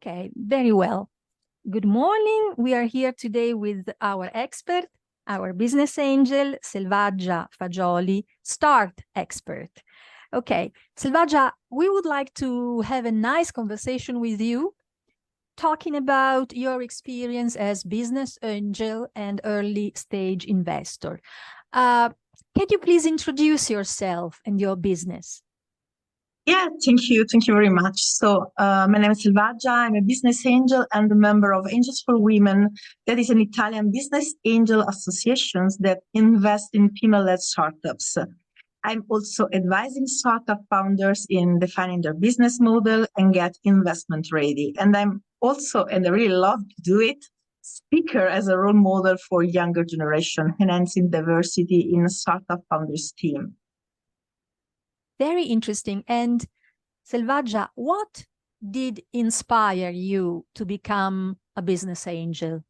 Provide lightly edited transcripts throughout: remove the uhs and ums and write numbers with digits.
Okay, very well. Good morning. We are here today with our expert, our business angel, Selvaggia Fagioli, start expert. Okay, Selvaggia, we would like to have a nice conversation with you, talking about your experience as business angel and early stage investor. Can you please introduce yourself and your business? Yeah, thank you. Thank you very much. So my name is Selvaggia. I'm a business angel and a member of Angels for Women. That is an Italian business angel association that invests in female-led startups. I'm also advising startup founders in defining their business model and get investment ready. And I'm also, and I really love to do it, speaker as a role model for younger generation, enhancing diversity in a startup founders team. Very interesting. And Selvaggia, what did inspire you to become a business angel?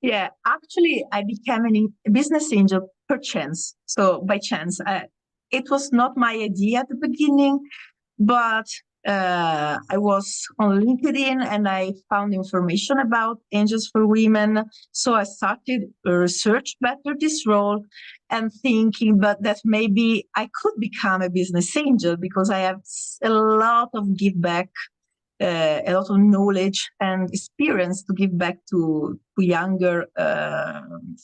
Yeah, actually, I became a business angel per chance. So by chance, it was not my idea at the beginning, but I was on LinkedIn and I found information about Angels for Women. So I started research better this role and thinking, but that maybe I could become a business angel because I have a lot of give back, a lot of knowledge and experience to give back to younger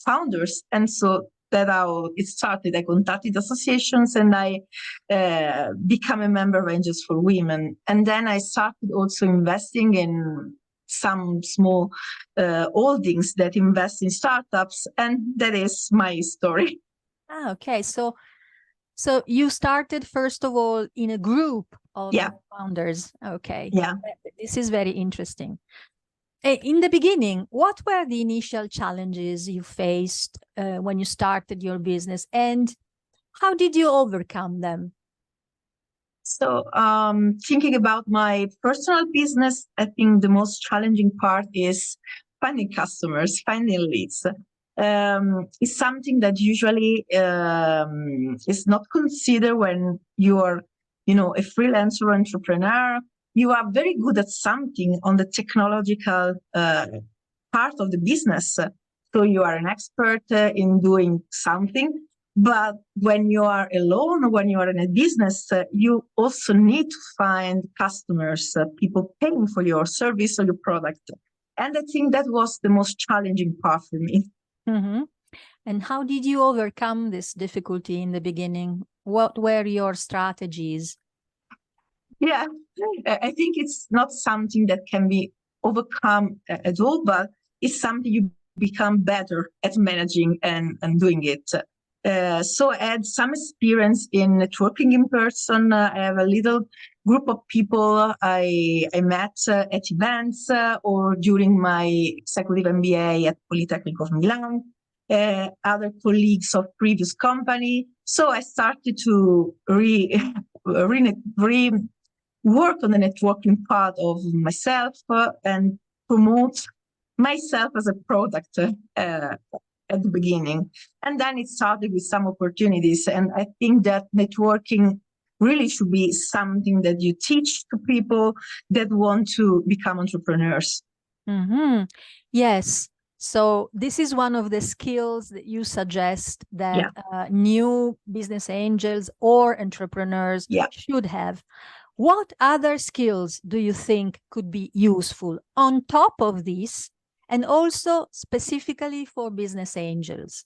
founders. And so that's how it started. I contacted associations and I became a member of Angels for Women. And then I started also investing in some small holdings that invest in startups. And that is my story. Ah, okay. So you started, first of all, in a group of founders. Okay. Yeah. This is very interesting. In the beginning, what were the initial challenges you faced when you started your business, and how did you overcome them? So thinking about my personal business, I think the most challenging part is finding customers, finding leads. It's something that usually is not considered when you are, a freelancer entrepreneur. You are very good at something on the technological part of the business. So you are an expert in doing something. But when you are alone, when you are in a business, you also need to find customers, people paying for your service or your product. And I think that was the most challenging part for me. Mm-hmm. And how did you overcome this difficulty in the beginning? What were your strategies? Yeah, I think it's not something that can be overcome at all, but it's something you become better at managing and doing it. So I had some experience in networking in person. I have a little group of people I met at events or during my executive MBA at Polytechnic of Milan, other colleagues of previous company. So I started to work on the networking part of myself and promote myself as a product at the beginning. And then it started with some opportunities. And I think that networking really should be something that you teach to people that want to become entrepreneurs. Mm-hmm. Yes. So this is one of the skills that you suggest that new business angels or entrepreneurs should have. What other skills do you think could be useful on top of this, and also specifically for business angels?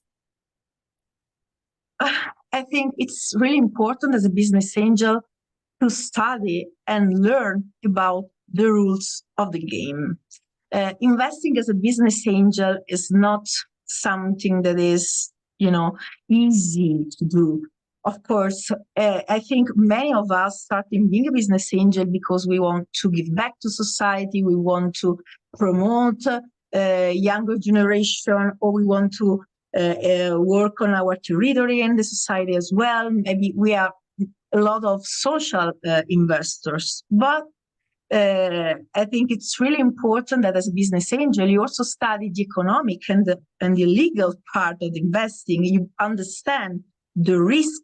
I think it's really important as a business angel to study and learn about the rules of the game. Investing as a business angel is not something that is, easy to do. Of course, I think many of us starting being a business angel because we want to give back to society, we want to promote younger generation, or we want to work on our territory and the society as well. Maybe we are a lot of social investors, but I think it's really important that as a business angel, you also study the economic and the legal part of investing. You understand the risk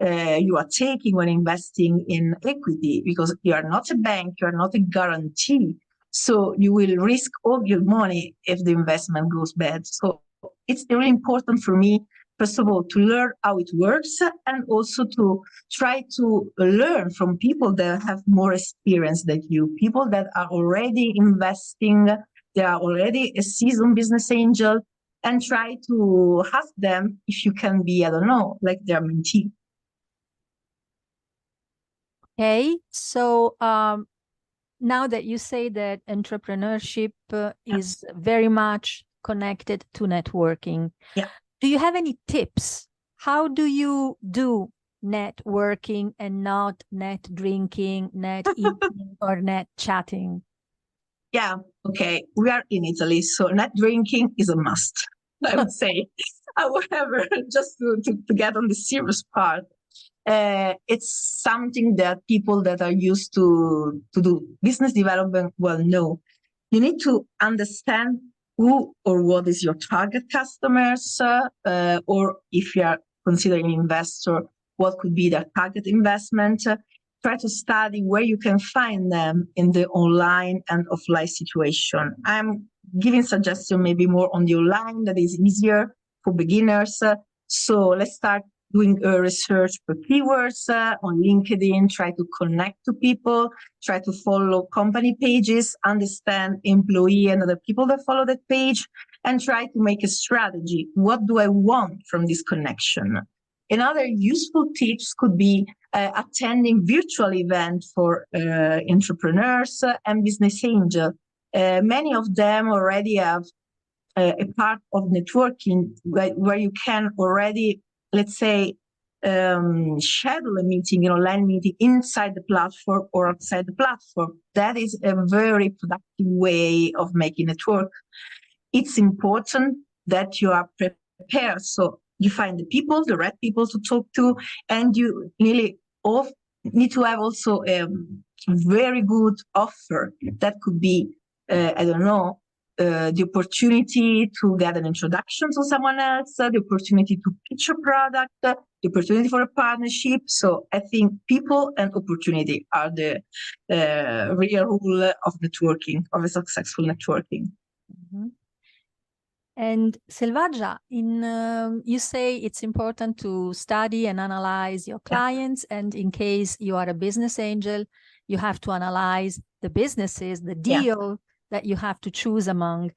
you are taking when investing in equity, because you are not a bank, you are not a guarantee. So you will risk all your money if the investment goes bad. So it's really important for me, first of all, to learn how it works, and also to try to learn from people that have more experience than you, people that are already investing, they are already a seasoned business angel, and try to ask them if you can be, I don't know, like their mentee. Okay, so now that you say that entrepreneurship is very much connected to networking, yeah. Do you have any tips? How do you do networking and not net drinking, net eating, or net chatting? Yeah, okay. We are in Italy, so net drinking is a must, I would say. However, just to get on the serious part, it's something that people that are used to do business development well know. You need to understand who or what is your target customers, or if you are considering an investor, what could be their target investment. Try to study where you can find them in the online and offline situation. I'm giving suggestion maybe more on the online, that is easier for beginners. So let's start doing research for keywords on LinkedIn, try to connect to people, try to follow company pages, understand employee and other people that follow that page, and try to make a strategy. What do I want from this connection? Another useful tips could be attending virtual events for entrepreneurs and business angels. Many of them already have a part of networking where you can already, let's say, schedule a meeting, an online meeting inside the platform or outside the platform. That is a very productive way of making it work. It's important that you are prepared. So you find the people, the right people to talk to, and you really need to have also a very good offer. That could be, I don't know, the opportunity to get an introduction to someone else, the opportunity to pitch a product, the opportunity for a partnership. So I think people and opportunity are the real rule of networking, of a successful networking. Mm-hmm. And Selvaggia, you say it's important to study and analyze your clients, and in case you are a business angel, you have to analyze the businesses, the deal that you have to choose among.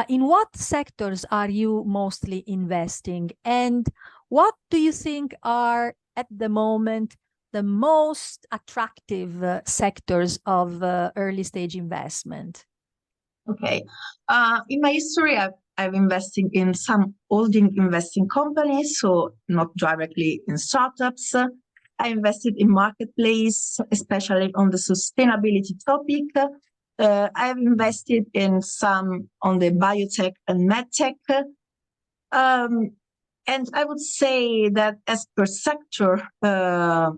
In what sectors are you mostly investing, and what do you think are at the moment the most attractive sectors of early stage investment? Okay. In my history, I've invested in some holding investing companies, so not directly in startups. I invested in marketplace, especially on the sustainability topic. I've invested in some on the biotech and medtech. And I would say that as per sector, a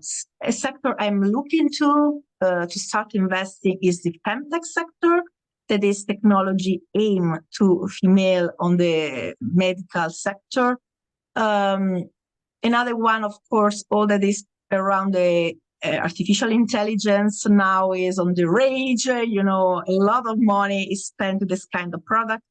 sector I'm looking to start investing is the femtech sector. That is technology aimed to female on the medical sector. Another one, of course, all that is around the artificial intelligence now is on the rage. You know, a lot of money is spent to this kind of product.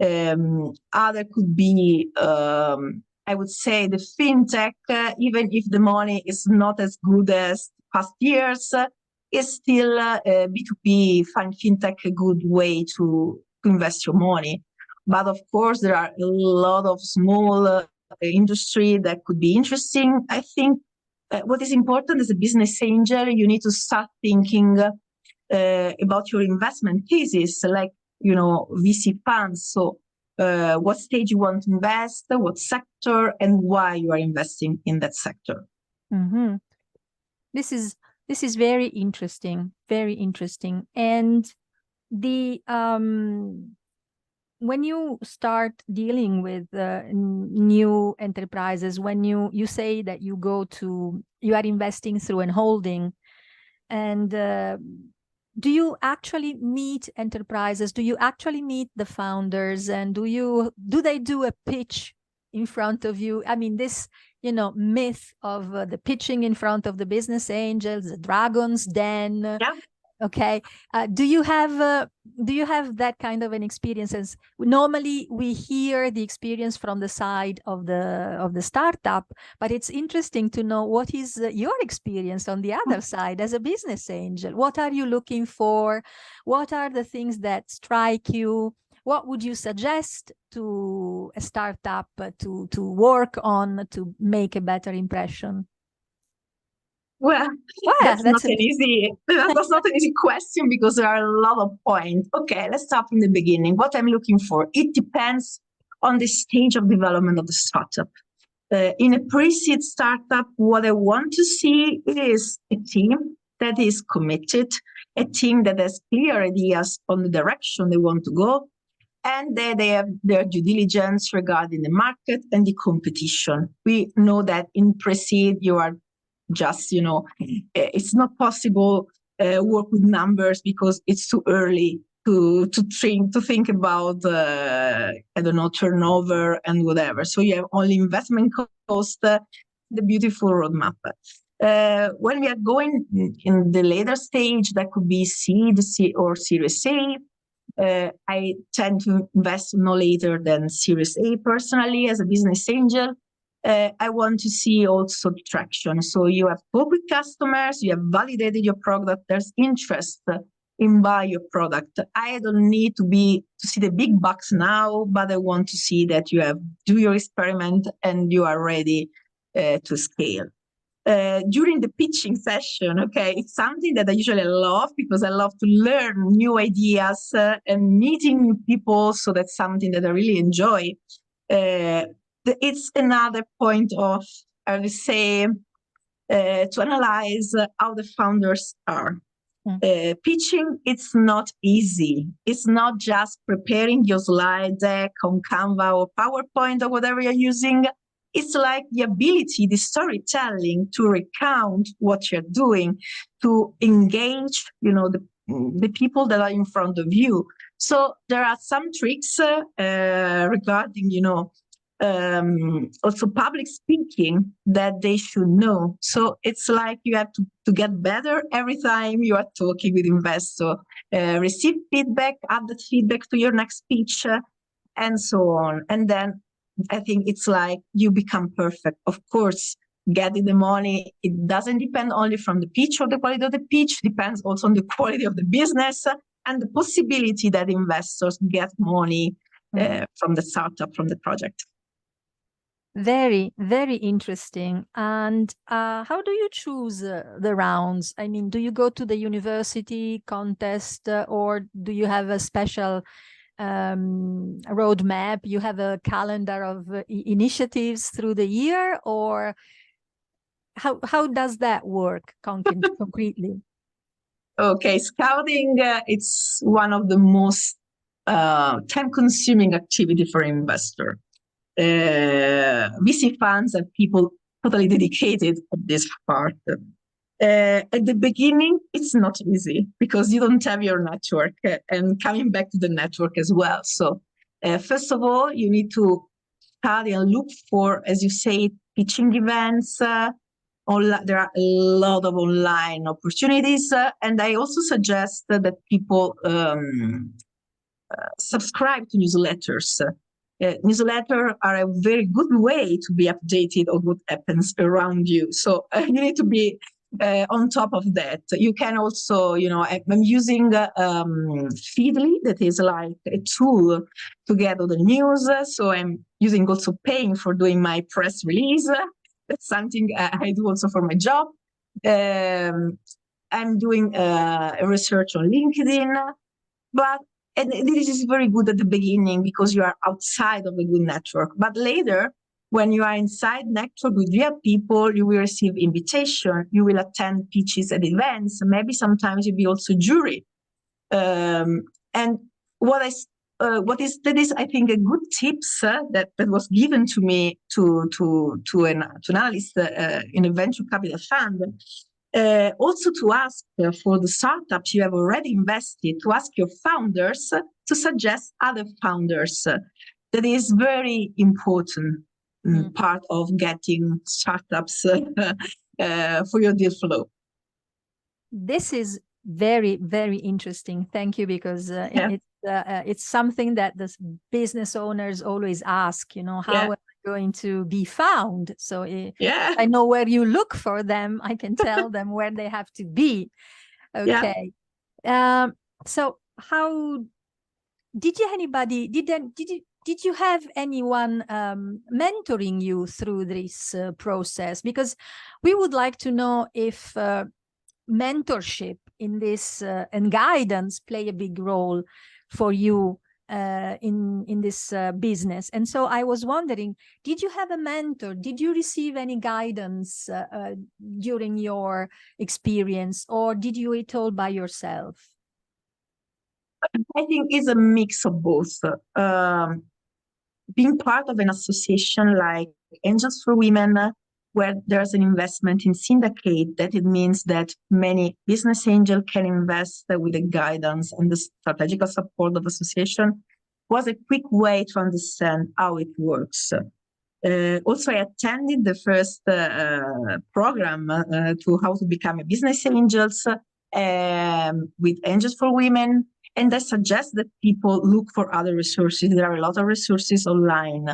Other could be, I would say, the fintech, even if the money is not as good as past years, is still B2B, find fintech a good way to invest your money. But of course, there are a lot of small industry that could be interesting. I think what is important as a business angel, you need to start thinking about your investment thesis, like, you know, VC funds. So what stage you want to invest, what sector, and why you are investing in that sector. Mm-hmm. This is very interesting, very interesting. And the when you start dealing with new enterprises, when you say that you are investing through an holding, and do you actually meet enterprises? Do you actually meet the founders? And do they do a pitch in front of you? I mean, this myth of the pitching in front of the business angels, the dragon's den. Yeah. Okay. Do you have that kind of an experience? As normally we hear the experience from the side of the startup, but it's interesting to know what is your experience on the other side as a business angel. What are you looking for? What are the things that strike you? What would you suggest to a startup to work on to make a better impression? Well, that's not an easy question because there are a lot of points. Okay, let's start from the beginning. What I'm looking for, it depends on the stage of development of the startup. In a pre-seed startup, what I want to see is a team that is committed, a team that has clear ideas on the direction they want to go, and they have their due diligence regarding the market and the competition. We know that in pre-seed, you are just, it's not possible work with numbers because it's too early to think about turnover and whatever. So you have only investment cost, the beautiful roadmap. When we are going in the later stage, that could be seed or Series A. I tend to invest no later than Series A personally as a business angel. I want to see also traction. So you have talked with customers, you have validated your product, there's interest in buy your product. I don't need to see the big bucks now, but I want to see that you do your experiment and you are ready to scale. During the pitching session, okay, it's something that I usually love because I love to learn new ideas and meeting new people. So that's something that I really enjoy. It's another point of, I would say, to analyze how the founders are. Pitching, it's not easy. It's not just preparing your slide deck on Canva or PowerPoint or whatever you're using. It's like the ability, the storytelling to recount what you're doing, to engage, the people that are in front of you. So there are some tricks regarding, also public speaking that they should know. So it's like you have to get better every time you are talking with investors, receive feedback, add that feedback to your next speech, and so on. And then I think it's like you become perfect. Of course, getting the money, it doesn't depend only from the pitch or the quality of the pitch, depends also on the quality of the business and the possibility that investors get money from the startup, from the project. Very, very interesting. And how do you choose the rounds? I mean, do you go to the university contest or do you have a special roadmap? You have a calendar of initiatives through the year, or how does that work concretely? Okay, scouting, it's one of the most time-consuming activity for an investor. VC funds and people totally dedicated to this part. At the beginning, it's not easy because you don't have your network and coming back to the network as well. So first of all, you need to study and look for, as you say, pitching events. There are a lot of online opportunities. And I also suggest that people subscribe to newsletters. Newsletters are a very good way to be updated on what happens around you. So you need to be on top of that. You can also, I'm using Feedly, that is like a tool to get all the news. So I'm using also paying for doing my press release. That's something I do also for my job. I'm doing research on LinkedIn, and this is very good at the beginning because you are outside of a good network. But later, when you are inside network with real people, you will receive invitation. You will attend pitches at events. Maybe sometimes you'll be also jury. And that is, I think, a good tips that was given to me to an analyst in a venture capital fund. Also to ask for the startups you have already invested, to ask your founders to suggest other founders. That is very important. part of getting startups for your deal flow. This is very, very interesting. Thank you, because it's something that the business owners always ask, how am I going to be found? So I know where you look for them. I can tell them where they have to be. Okay. So how did you have anyone mentoring you through this process? Because we would like to know if mentorship in this and guidance play a big role for you in this business. And so I was wondering, did you have a mentor? Did you receive any guidance during your experience, or did you it all by yourself? I think it's a mix of both. Being part of an association like Angels for Women, where there's an investment in syndicate, that it means that many business angels can invest with the guidance and the strategical support of the association, was a quick way to understand how it works. Also, I attended the first program to how to become a business angels with Angels for Women. And I suggest that people look for other resources. There are a lot of resources online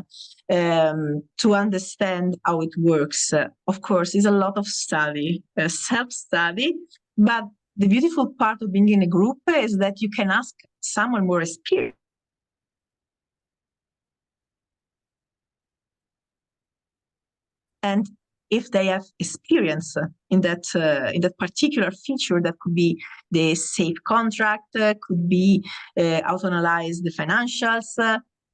to understand how it works. Of course, it's a lot of study, self-study, but the beautiful part of being in a group is that you can ask someone more experienced. And if they have experience in that particular feature, that could be the safe contract, could be how to analyze the financials,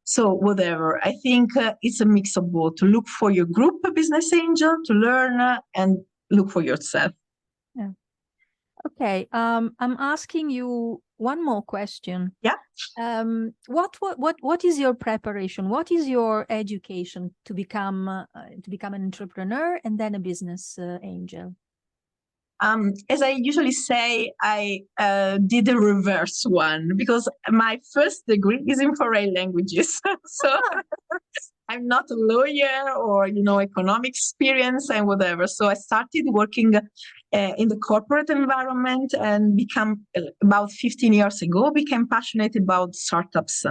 so whatever. I think it's a mix of both. To look for your group business angel, to learn, and look for yourself. Yeah. Okay. I'm asking you one more question. Yeah. What is your preparation? What is your education to become an entrepreneur and then a business angel? As I usually say, I did the reverse one, because my first degree is in foreign languages. So I'm not a lawyer or, economic experience and whatever. So I started working in the corporate environment and about 15 years ago, became passionate about startups.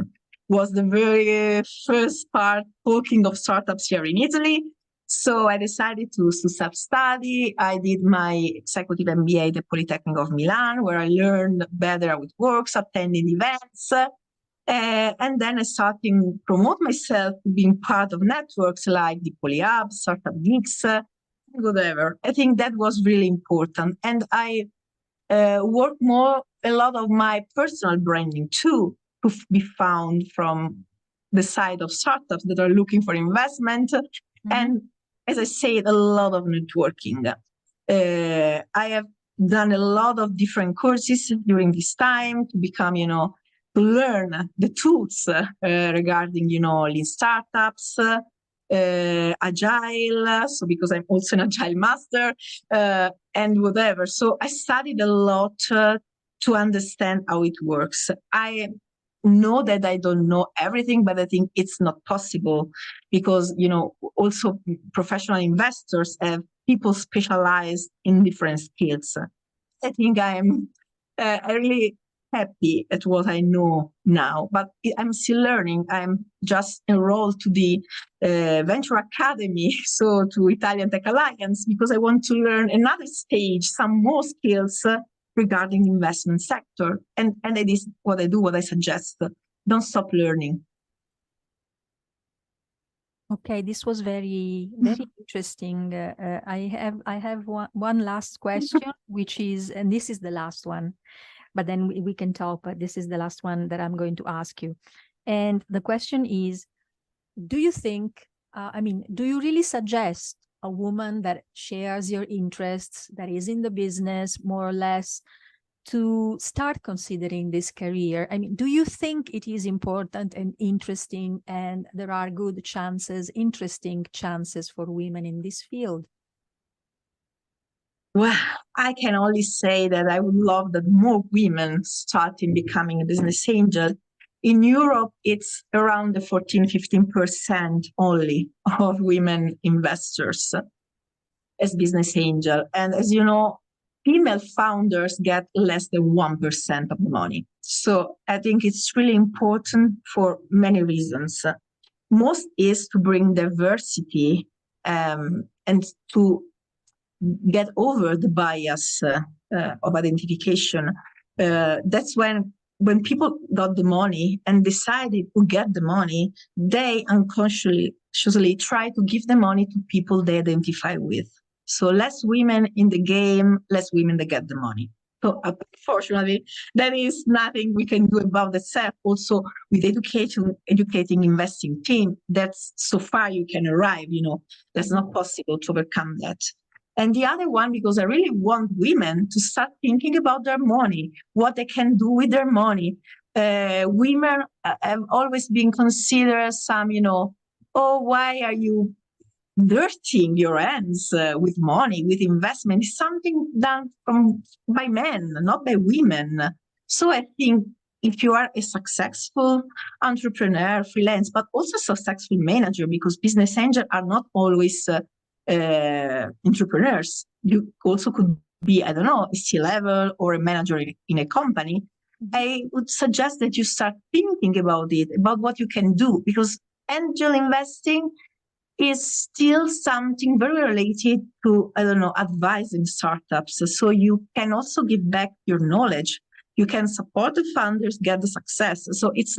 Was the very first part talking of startups here in Italy. So I decided to self-study. I did my executive MBA at the Polytechnic of Milan, where I learned better how it works, attending events. And then I started to promote myself, being part of networks like the PolyHub, Startup Geeks, whatever. I think that was really important. And I worked a lot of my personal branding too, to be found from the side of startups that are looking for investment. Mm-hmm. And as I said, a lot of networking. I have done a lot of different courses during this time to become, to learn the tools regarding, lean startups, agile. So because I'm also an agile master and whatever. So I studied a lot to understand how it works. I know that I don't know everything, but I think it's not possible because, also professional investors have people specialized in different skills. I think I'm really happy at what I know now, but I'm still learning. I'm just enrolled to the Venture Academy, so to Italian Tech Alliance, because I want to learn another stage, some more skills regarding the investment sector. And that is what I do, what I suggest. Don't stop learning. Okay, this was very, very interesting. I have one last question, which is, and this is the last one, but then we can talk, but this is the last one that I'm going to ask you. And the question is, do you think, do you really suggest a woman that shares your interests, that is in the business more or less, to start considering this career? I mean, do you think it is important and interesting, and there are good chances, interesting chances for women in this field? Well, I can only say that I would love that more women start in becoming a business angel. In Europe, it's around the 14-15% only of women investors as business angel. And as you know, female founders get less than 1% of the money. So I think it's really important for many reasons. Most is to bring diversity and to get over the bias of identification. That's when people got the money and decided to get the money, they unconsciously try to give the money to people they identify with. So less women in the game, less women that get the money. So unfortunately, there is nothing we can do about that. Also, with educating investing team, that's so far you can arrive, that's not possible to overcome that. And the other one, because I really want women to start thinking about their money, what they can do with their money. Women have always been considered some, oh, why are you dirtying your hands with money, with investment? It's something done by men, not by women. So I think if you are a successful entrepreneur, freelance, but also successful manager, because business angels are not always entrepreneurs. You also could be, I don't know, a C-level or a manager in a company. I would suggest that you start thinking about it, about what you can do, because angel investing is still something very related to, I don't know, advising startups. So you can also give back your knowledge. You can support the founders get the success. So it's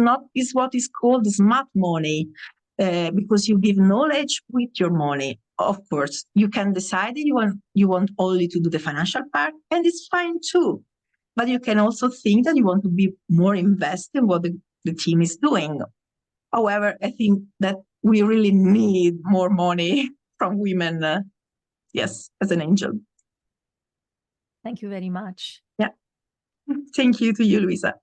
what is called smart money, because you give knowledge with your money. Of course, you can decide that you want only to do the financial part, and it's fine too. But you can also think that you want to be more invested in what the team is doing. However, I think that we really need more money from women, yes, as an angel. Thank you very much. Yeah. Thank you to you, Luisa.